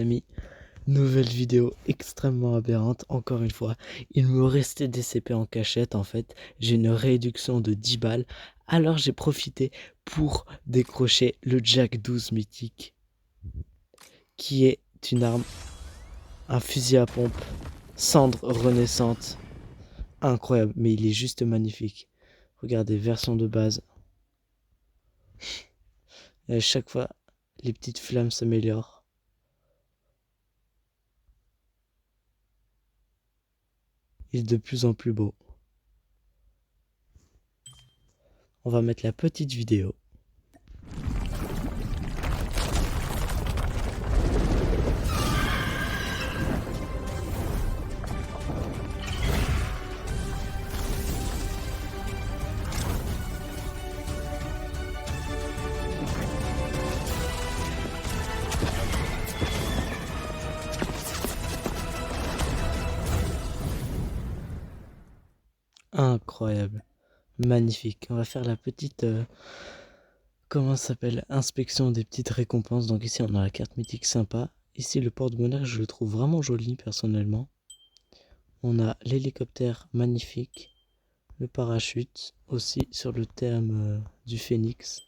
Amis, nouvelle vidéo extrêmement aberrante, encore une fois. Il me restait des CP en cachette en fait. J'ai une réduction de 10 balles. Alors j'ai profité pour décrocher le Jack 12 mythique, qui est une arme, un fusil à pompe, cendre renaissante. Incroyable, mais il est juste magnifique. Regardez, version de base. Et à chaque fois, les petites flammes s'améliorent. Il est de plus en plus beau. On va mettre la petite vidéo. Incroyable. Magnifique. On va faire la petite, comment ça s'appelle, inspection des petites récompenses. Donc ici, on a la carte mythique sympa. Ici, le porte-bonheur, je le trouve vraiment joli, personnellement. On a l'hélicoptère magnifique. Le parachute, aussi sur le thème du phénix.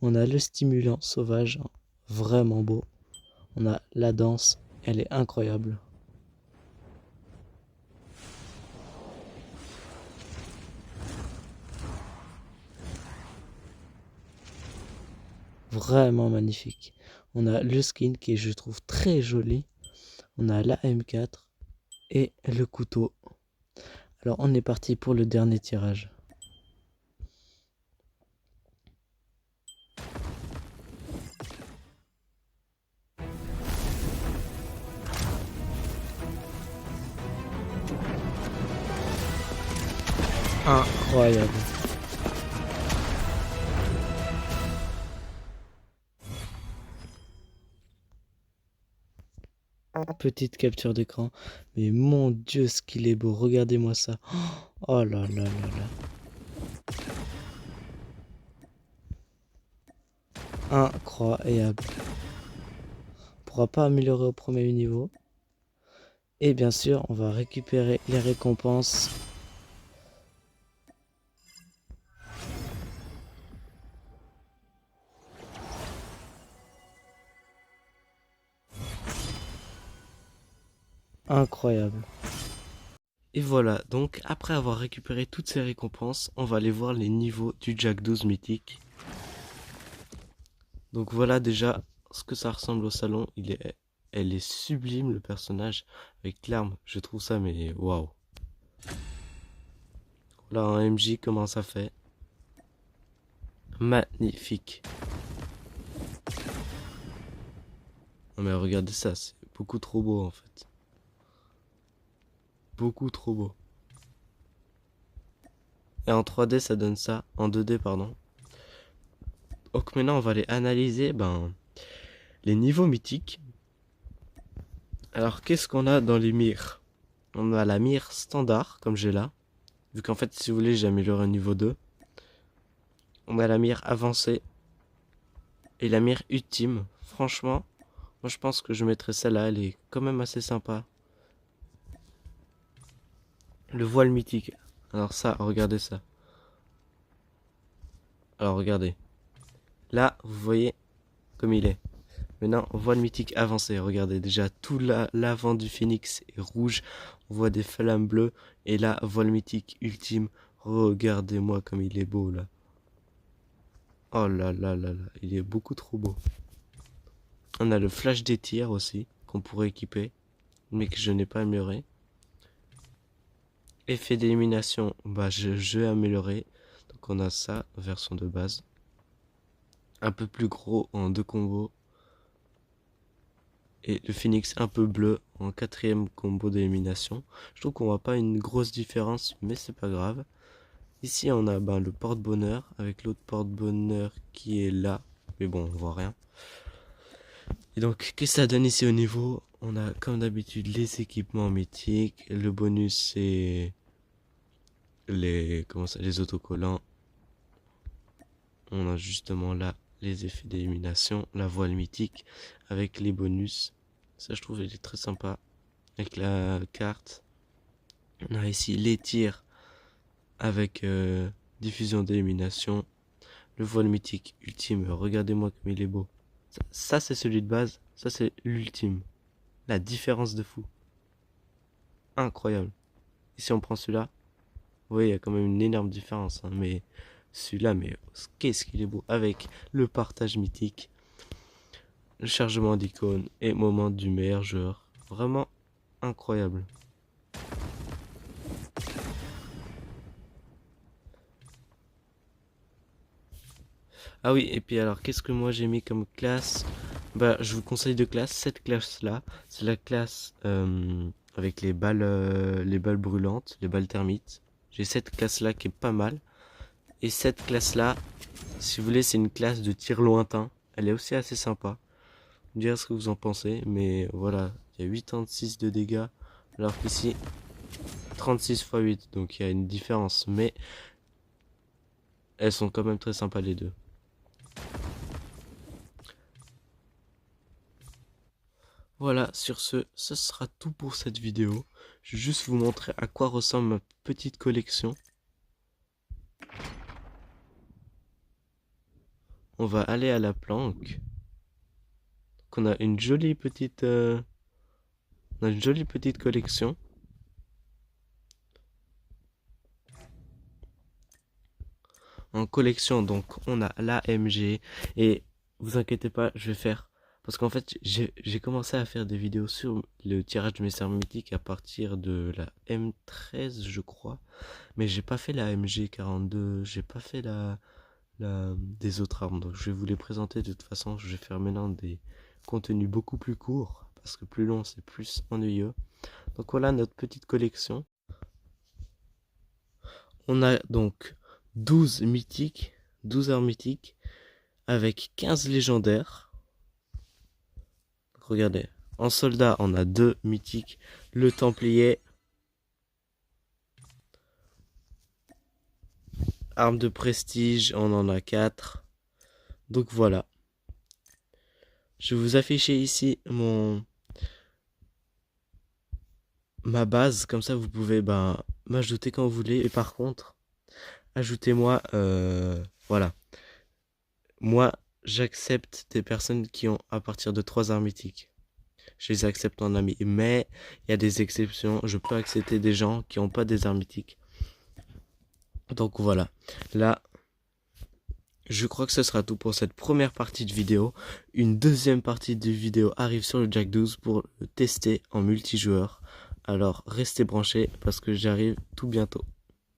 On a le stimulant sauvage, vraiment beau. On a la danse, elle est incroyable. Vraiment magnifique. On a le skin qui est, je trouve, très joli. On a la M4 et le couteau. Alors on est parti pour le dernier tirage. Incroyable. Petite capture d'écran. Mais mon Dieu, ce qu'il est beau. Regardez-moi ça. Oh là là là là. Incroyable. On pourra pas améliorer au premier niveau. Et bien sûr, on va récupérer les récompenses. Incroyable. Et voilà, donc après avoir récupéré toutes ces récompenses, on va aller voir les niveaux du Jack 12 mythique. Donc voilà déjà ce que ça ressemble au salon. Elle est sublime le personnage avec l'arme. Je trouve ça mais waouh. Là en MJ comment ça fait. Magnifique. Non mais regardez ça, c'est beaucoup trop beau en fait. Beaucoup trop beau. Et en 3D ça donne ça, en 2D pardon. Donc maintenant on va aller analyser les niveaux mythiques. Alors qu'est-ce qu'on a dans les mires? On a la mire standard comme j'ai là. Vu qu'en fait si vous voulez j'ai amélioré au niveau 2. On a la mire avancée et la mire ultime. Franchement, moi je pense que je mettrais celle-là, elle est quand même assez sympa. Le voile mythique. Alors ça, regardez ça. Alors regardez. Là, vous voyez comme il est. Maintenant, voile mythique avancé. Regardez, déjà tout l'avant du phénix est rouge. On voit des flammes bleues. Et là, voile mythique ultime. Regardez-moi comme il est beau là. Oh là là là là, il est beaucoup trop beau. On a le flash des tirs aussi, qu'on pourrait équiper, mais que je n'ai pas amélioré. Effet d'élimination, je vais améliorer. Donc on a ça, version de base. Un peu plus gros en 2 combos. Et le phoenix un peu bleu en 4ème combo d'élimination. Je trouve qu'on voit pas une grosse différence, mais c'est pas grave. Ici on a le porte-bonheur avec l'autre porte-bonheur qui est là. Mais bon, on voit rien. Et donc, qu'est-ce que ça donne ici au niveau? On a comme d'habitude les équipements mythiques. Le bonus c'est les autocollants. On a justement là les effets d'élimination, la voile mythique avec les bonus. Ça, je trouve, il est très sympa. Avec la carte. On a ici les tirs avec diffusion d'élimination. Le voile mythique ultime. Regardez-moi comme il est beau. Ça c'est celui de base. Ça, c'est l'ultime. La différence de fou. Incroyable. Ici, on prend celui-là. Vous voyez, il y a quand même une énorme différence. Hein, mais celui-là, mais qu'est-ce qu'il est beau. Avec le partage mythique, le chargement d'icônes et moment du meilleur joueur. Vraiment incroyable. Ah oui, et puis alors, qu'est-ce que moi j'ai mis comme classe? Bah, je vous conseille de classe. Cette classe-là, c'est la classe avec les balles brûlantes, les balles thermites. J'ai cette classe-là qui est pas mal. Et cette classe-là, si vous voulez, c'est une classe de tir lointain. Elle est aussi assez sympa. Vous me direz ce que vous en pensez, mais voilà, il y a 86 de dégâts, alors qu'ici, 36 x 8, donc il y a une différence, mais elles sont quand même très sympas les deux. Voilà, sur ce sera tout pour cette vidéo. Je vais juste vous montrer à quoi ressemble ma petite collection. On va aller à la planque. Donc on a une jolie petite, on a une jolie petite collection. En collection, donc on a l'AMG et vous inquiétez pas, je vais faire parce qu'en fait j'ai commencé à faire des vidéos sur le tirage de mes armes mythiques à partir de la M13 je crois, mais j'ai pas fait la MG42, j'ai pas fait la des autres armes, donc je vais vous les présenter de toute façon. Je vais faire maintenant des contenus beaucoup plus courts parce que plus long c'est plus ennuyeux. Donc voilà notre petite collection. On a donc 12 mythiques, 12 armes mythiques, avec 15 légendaires. Donc regardez, en soldat, on a 2 mythiques, le Templier, arme de prestige, on en a 4. Donc voilà. Je vais vous afficher ici ma base, comme ça vous pouvez m'ajouter quand vous voulez. Et par contre, ajoutez-moi, voilà. Moi, j'accepte des personnes qui ont à partir de 3 armes mythiques. Je les accepte en ami. Mais il y a des exceptions. Je peux accepter des gens qui n'ont pas des armes mythiques. Donc voilà. Là, je crois que ce sera tout pour cette première partie de vidéo. Une deuxième partie de vidéo arrive sur le Jack 12 pour le tester en multijoueur. Alors restez branchés parce que j'arrive tout bientôt.